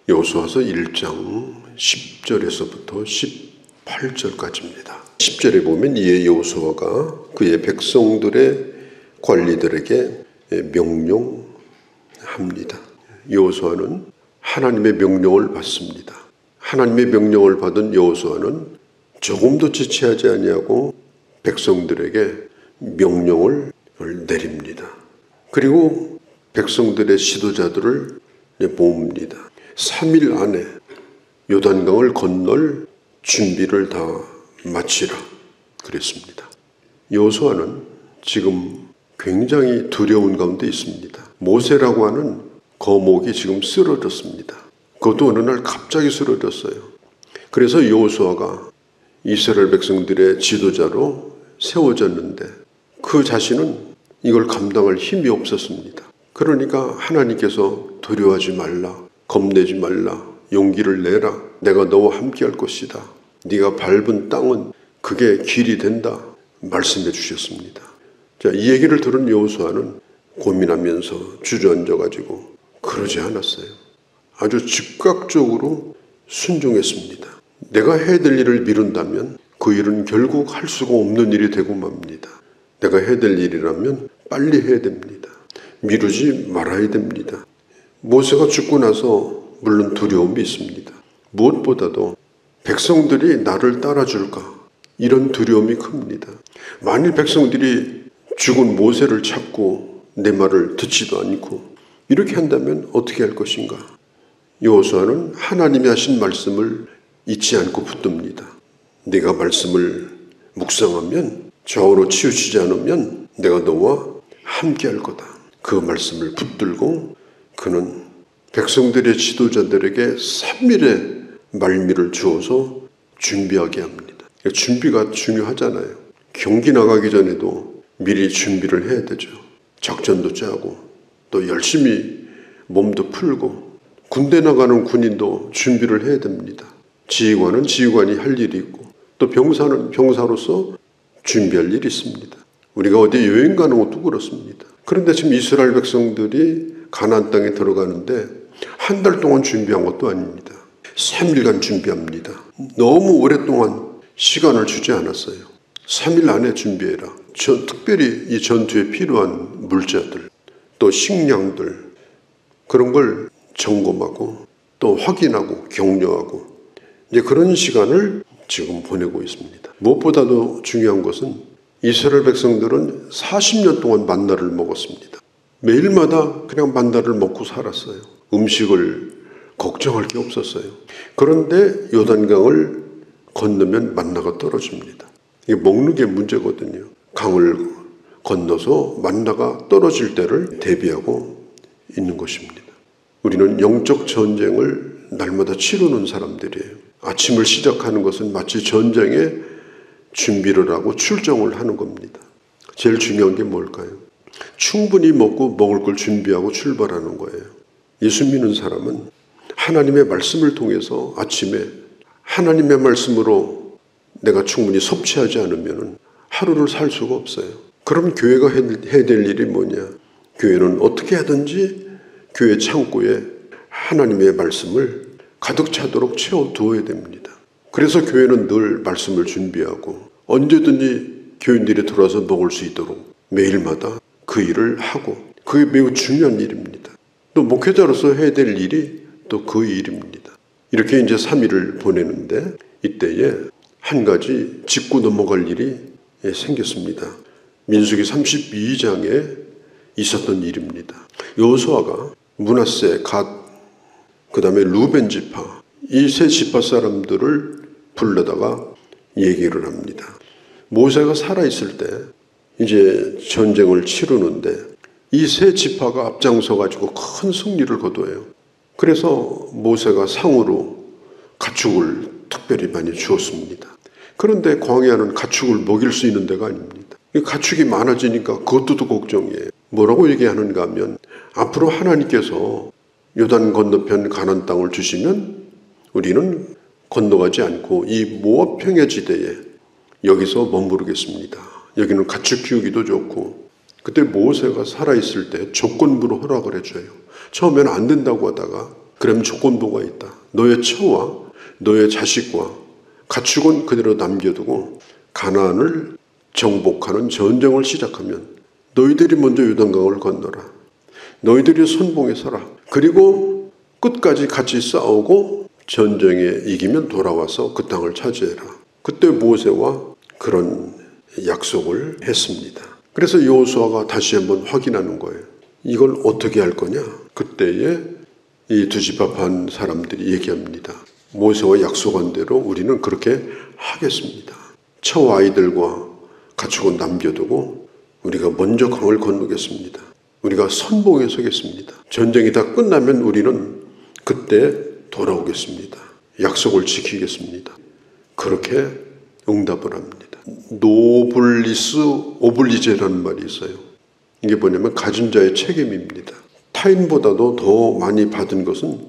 여호수아서 1장 10절에서부터 18절까지입니다. 10절에 보면 이에 여호수아가 그의 백성들의 관리들에게 명령합니다. 여호수아는 하나님의 명령을 받습니다. 하나님의 명령을 받은 여호수아는 조금도 지체하지 아니하고 백성들에게 명령을 내립니다. 그리고 백성들의 지도자들을 모읍니다. 3일 안에 요단강을 건널 준비를 다 마치라 그랬습니다. 여호수아는 지금 굉장히 두려운 가운데 있습니다. 모세라고 하는 거목이 지금 쓰러졌습니다. 그것도 어느 날 갑자기 쓰러졌어요. 그래서 여호수아가 이스라엘 백성들의 지도자로 세워졌는데 그 자신은 이걸 감당할 힘이 없었습니다. 그러니까 하나님께서 두려워하지 말라, 겁내지 말라, 용기를 내라, 내가 너와 함께 할 것이다, 네가 밟은 땅은 그게 길이 된다 말씀해 주셨습니다. 자, 이 얘기를 들은 여호수아는 고민하면서 주저앉아가지고 그러지 않았어요. 아주 즉각적으로 순종했습니다. 내가 해야 될 일을 미룬다면 그 일은 결국 할 수가 없는 일이 되고 맙니다. 내가 해야 될 일이라면 빨리 해야 됩니다. 미루지 말아야 됩니다. 모세가 죽고 나서 물론 두려움이 있습니다. 무엇보다도 백성들이 나를 따라줄까? 이런 두려움이 큽니다. 만일 백성들이 죽은 모세를 찾고 내 말을 듣지도 않고 이렇게 한다면 어떻게 할 것인가? 여호수아는 하나님이 하신 말씀을 잊지 않고 붙듭니다. 네가 말씀을 묵상하면 좌우로 치우치지 않으면 내가 너와 함께 할 거다. 그 말씀을 붙들고 그는 백성들의 지도자들에게 3일의 말미를 주어서 준비하게 합니다. 준비가 중요하잖아요. 경기 나가기 전에도 미리 준비를 해야 되죠. 작전도 짜고 또 열심히 몸도 풀고 군대 나가는 군인도 준비를 해야 됩니다. 지휘관은 지휘관이 할 일이 있고 또 병사는 병사로서 준비할 일이 있습니다. 우리가 어디 여행 가는 것도 그렇습니다. 그런데 지금 이스라엘 백성들이 가나안 땅에 들어가는데 한 달 동안 준비한 것도 아닙니다. 3일간 준비합니다. 너무 오랫동안 시간을 주지 않았어요. 3일 안에 준비해라. 특별히 이 전투에 필요한 물자들, 또 식량들, 그런 걸 점검하고 또 확인하고 격려하고 이제 그런 시간을 지금 보내고 있습니다. 무엇보다도 중요한 것은 이스라엘 백성들은 40년 동안 만나를 먹었습니다. 매일마다 그냥 만나를 먹고 살았어요. 음식을 걱정할 게 없었어요. 그런데 요단강을 건너면 만나가 떨어집니다. 이게 먹는 게 문제거든요. 강을 건너서 만나가 떨어질 때를 대비하고 있는 것입니다. 우리는 영적 전쟁을 날마다 치르는 사람들이에요. 아침을 시작하는 것은 마치 전쟁에 준비를 하고 출정을 하는 겁니다. 제일 중요한 게 뭘까요? 충분히 먹고 먹을 걸 준비하고 출발하는 거예요. 예수 믿는 사람은 하나님의 말씀을 통해서 아침에 하나님의 말씀으로 내가 충분히 섭취하지 않으면 하루를 살 수가 없어요. 그럼 교회가 해야 될 일이 뭐냐? 교회는 어떻게 하든지 교회 창고에 하나님의 말씀을 가득 차도록 채워두어야 됩니다. 그래서 교회는 늘 말씀을 준비하고 언제든지 교인들이 들어와서 먹을 수 있도록 매일마다 그 일을 하고 그게 매우 중요한 일입니다. 또 목회자로서 해야 될 일이 또 그 일입니다. 이렇게 이제 3일을 보내는데 이때에 한 가지 짚고 넘어갈 일이 생겼습니다. 민수기 32장에 있었던 일입니다. 여호수아가 므낫세, 갓, 그 다음에 루벤 지파, 이 세 지파 사람들을 불러다가 얘기를 합니다. 모세가 살아있을 때 이제 전쟁을 치르는데 이 세 지파가 앞장서 가지고 큰 승리를 거둬요. 그래서 모세가 상으로 가축을 특별히 많이 주었습니다. 그런데 광야는 가축을 먹일 수 있는 데가 아닙니다. 가축이 많아지니까 그것도 걱정이에요. 뭐라고 얘기하는가 하면 앞으로 하나님께서 요단 건너편 가나안 땅을 주시면 우리는 건너가지 않고 이 모압 평야지대에 여기서 머무르겠습니다. 여기는 가축 키우기도 좋고 그때 모세가 살아있을 때 조건부로 허락을 해줘요. 처음에는 안 된다고 하다가 그럼 조건부가 있다. 너의 처와 너의 자식과 가축은 그대로 남겨두고 가나안을 정복하는 전쟁을 시작하면 너희들이 먼저 요단강을 건너라. 너희들이 선봉에 서라. 그리고 끝까지 같이 싸우고 전쟁에 이기면 돌아와서 그 땅을 차지해라. 그때 모세와 그런 약속을 했습니다. 그래서 여호수아가 다시 한번 확인하는 거예요. 이걸 어떻게 할 거냐? 그때에 이 두 집합한 사람들이 얘기합니다. 모세와 약속한 대로 우리는 그렇게 하겠습니다. 처 아이들과 가축은 남겨두고 우리가 먼저 강을 건너겠습니다. 우리가 선봉에 서겠습니다. 전쟁이 다 끝나면 우리는 그때 돌아오겠습니다. 약속을 지키겠습니다. 그렇게 응답을 합니다. 노블리스 오블리제라는 말이 있어요. 이게 뭐냐면 가진 자의 책임입니다. 타인보다도 더 많이 받은 것은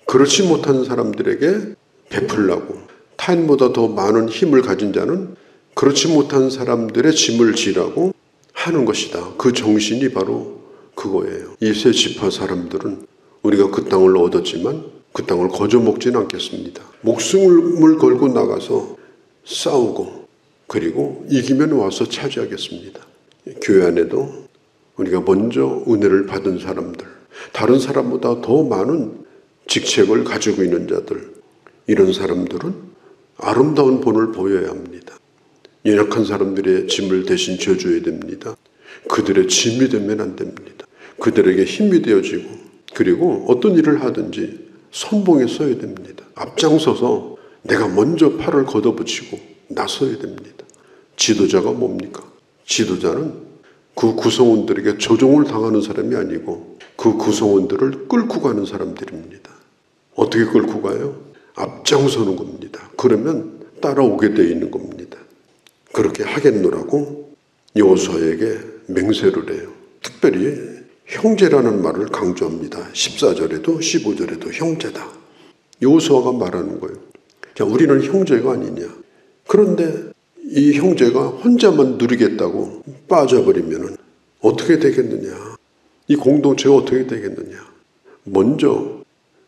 그렇지 못한 사람들에게 베풀라고, 타인보다 더 많은 힘을 가진 자는 그렇지 못한 사람들의 짐을 지라고 하는 것이다. 그 정신이 바로 그거예요. 이 세 지파 사람들은 우리가 그 땅을 얻었지만 그 땅을 거저먹지는 않겠습니다. 목숨을 걸고 나가서 싸우고 그리고 이기면 와서 차지하겠습니다. 교회 안에도 우리가 먼저 은혜를 받은 사람들, 다른 사람보다 더 많은 직책을 가지고 있는 자들, 이런 사람들은 아름다운 본을 보여야 합니다. 연약한 사람들의 짐을 대신 져줘야 됩니다. 그들의 짐이 되면 안 됩니다. 그들에게 힘이 되어지고 그리고 어떤 일을 하든지 선봉에 서야 됩니다. 앞장서서 내가 먼저 팔을 걷어붙이고 나서야 됩니다. 지도자가 뭡니까? 지도자는 그 구성원들에게 조종을 당하는 사람이 아니고 그 구성원들을 끌고 가는 사람들입니다. 어떻게 끌고 가요? 앞장서는 겁니다. 그러면 따라오게 되어 있는 겁니다. 그렇게 하겠노라고 여호수아에게 맹세를 해요. 특별히 형제라는 말을 강조합니다. 14절에도 15절에도 형제다. 여호수아가 말하는 거예요. 자, 우리는 형제가 아니냐. 그런데 이 형제가 혼자만 누리겠다고 빠져버리면 어떻게 되겠느냐. 이 공동체가 어떻게 되겠느냐. 먼저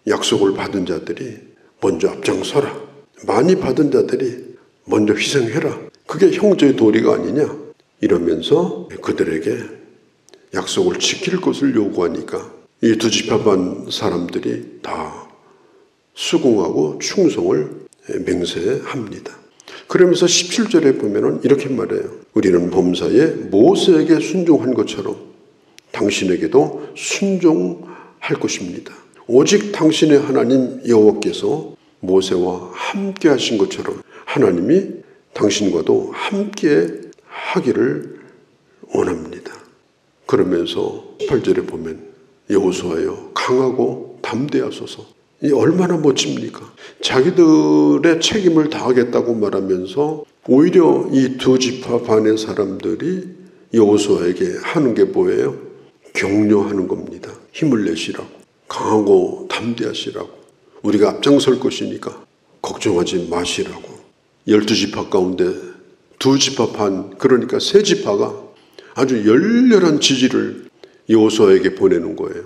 약속을 받은 자들이 먼저 앞장서라. 많이 받은 자들이 먼저 희생해라. 그게 형제의 도리가 아니냐. 이러면서 그들에게 약속을 지킬 것을 요구하니까 이 두 집합한 사람들이 다 수긍하고 충성을 맹세합니다. 그러면서 17절에 보면은 이렇게 말해요. 우리는 범사에 모세에게 순종한 것처럼 당신에게도 순종할 것입니다. 오직 당신의 하나님 여호와께서 모세와 함께 하신 것처럼 하나님이 당신과도 함께 하기를 원합니다. 그러면서 18절에 보면 여호수아여 강하고 담대하소서. 이 얼마나 멋집니까? 자기들의 책임을 다하겠다고 말하면서 오히려 이 두 지파 반의 사람들이 여호수아에게 하는 게 뭐예요? 격려하는 겁니다. 힘을 내시라고, 강하고 담대하시라고, 우리가 앞장설 것이니까 걱정하지 마시라고. 12지파 가운데 두 지파 반, 그러니까 세 지파가 아주 열렬한 지지를 여호수아에게 보내는 거예요.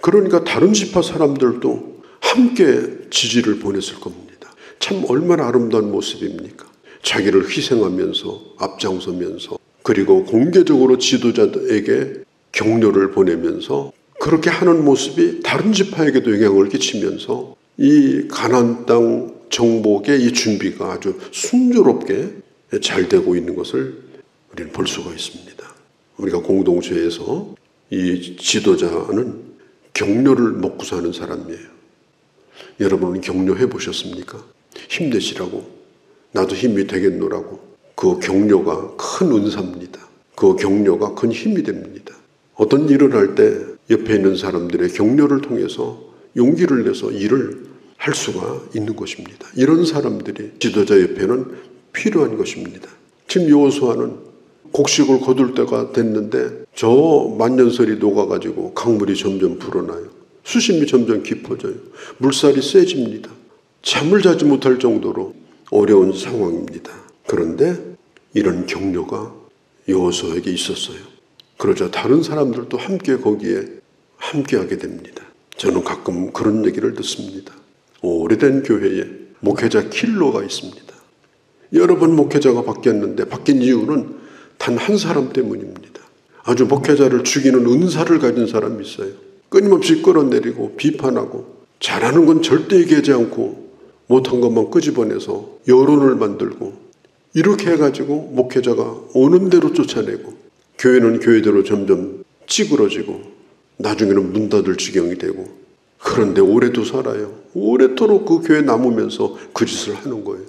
그러니까 다른 지파 사람들도 함께 지지를 보냈을 겁니다. 참 얼마나 아름다운 모습입니까? 자기를 희생하면서 앞장서면서 그리고 공개적으로 지도자에게 격려를 보내면서 그렇게 하는 모습이 다른 지파에게도 영향을 끼치면서 이 가나안 땅 정복의 이 준비가 아주 순조롭게 잘 되고 있는 것을 우리는 볼 수가 있습니다. 우리가 공동체에서 이 지도자는 격려를 먹고 사는 사람이에요. 여러분은 격려해 보셨습니까? 힘내시라고, 나도 힘이 되겠노라고. 그 격려가 큰 은사입니다. 그 격려가 큰 힘이 됩니다. 어떤 일을 할 때 옆에 있는 사람들의 격려를 통해서 용기를 내서 일을 할 수가 있는 것입니다. 이런 사람들이 지도자 옆에는 필요한 것입니다. 지금 여호수아는 곡식을 거둘 때가 됐는데 저 만년설이 녹아가지고 강물이 점점 불어나요. 수심이 점점 깊어져요. 물살이 세집니다. 잠을 자지 못할 정도로 어려운 상황입니다. 그런데 이런 격려가 여호수아에게 있었어요. 그러자 다른 사람들도 함께 거기에 함께하게 됩니다. 저는 가끔 그런 얘기를 듣습니다. 오래된 교회에 목회자 킬러가 있습니다. 여러 번 목회자가 바뀌었는데 바뀐 이유는 단 한 사람 때문입니다. 아주 목회자를 죽이는 은사를 가진 사람이 있어요. 끊임없이 끌어내리고 비판하고 잘하는 건 절대 얘기하지 않고 못한 것만 끄집어내서 여론을 만들고 이렇게 해가지고 목회자가 오는 대로 쫓아내고 교회는 교회대로 점점 찌그러지고 나중에는 문 닫을 지경이 되고 그런데 오래도 살아요. 오래도록 그 교회 남으면서 그 짓을 하는 거예요.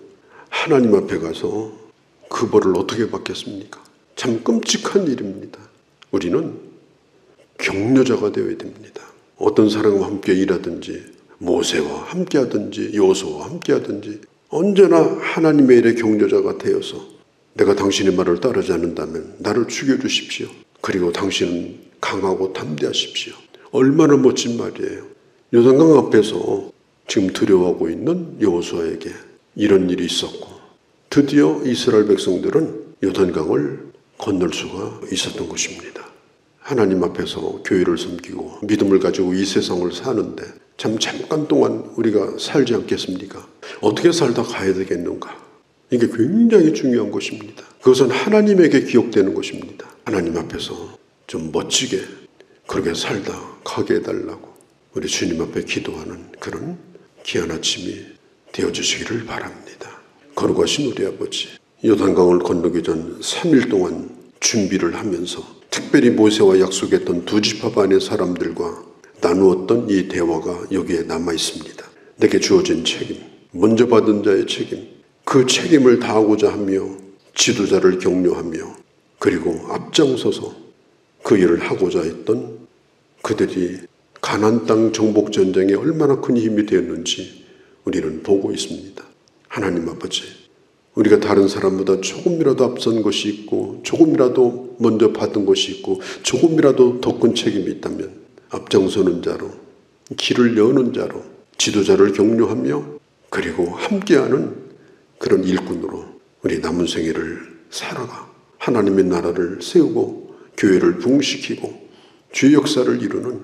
하나님 앞에 가서 그 벌을 어떻게 받겠습니까? 참 끔찍한 일입니다. 우리는 격려자가 되어야 됩니다. 어떤 사람과 함께 일하든지 모세와 함께 하든지 여호수아와 함께 하든지 언제나 하나님의 일의 격려자가 되어서 내가 당신의 말을 따르지 않는다면 나를 죽여주십시오. 그리고 당신은 강하고 담대하십시오. 얼마나 멋진 말이에요. 요단강 앞에서 지금 두려워하고 있는 여호수아에게 이런 일이 있었고 드디어 이스라엘 백성들은 요단강을 건널 수가 있었던 것입니다. 하나님 앞에서 교회를 섬기고 믿음을 가지고 이 세상을 사는데 참 잠깐 동안 우리가 살지 않겠습니까? 어떻게 살다 가야 되겠는가? 이게 굉장히 중요한 것입니다. 그것은 하나님에게 기억되는 것입니다. 하나님 앞에서 좀 멋지게 그렇게 살다 가게 해달라고 우리 주님 앞에 기도하는 그런 귀한 아침이 되어주시기를 바랍니다. 거룩하신 우리 아버지, 요단강을 건너기 전 3일 동안 준비를 하면서 특별히 모세와 약속했던 두 지파 반의 사람들과 나누었던 이 대화가 여기에 남아 있습니다. 내게 주어진 책임, 먼저 받은 자의 책임, 그 책임을 다하고자 하며 지도자를 격려하며 그리고 앞장서서 그 일을 하고자 했던 그들이 가나안 땅 정복 전쟁에 얼마나 큰 힘이 되었는지 우리는 보고 있습니다. 하나님 아버지, 우리가 다른 사람보다 조금이라도 앞선 것이 있고 조금이라도 먼저 받은 것이 있고 조금이라도 더 큰 책임이 있다면 앞장서는 자로, 길을 여는 자로, 지도자를 격려하며 그리고 함께하는 그런 일꾼으로 우리 남은 생애를 살아가 하나님의 나라를 세우고 교회를 부흥시키고 주의 역사를 이루는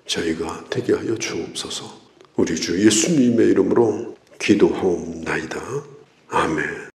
저희가 되게 하여 주옵소서. 우리 주 예수님의 이름으로 기도하옵나이다. 아멘.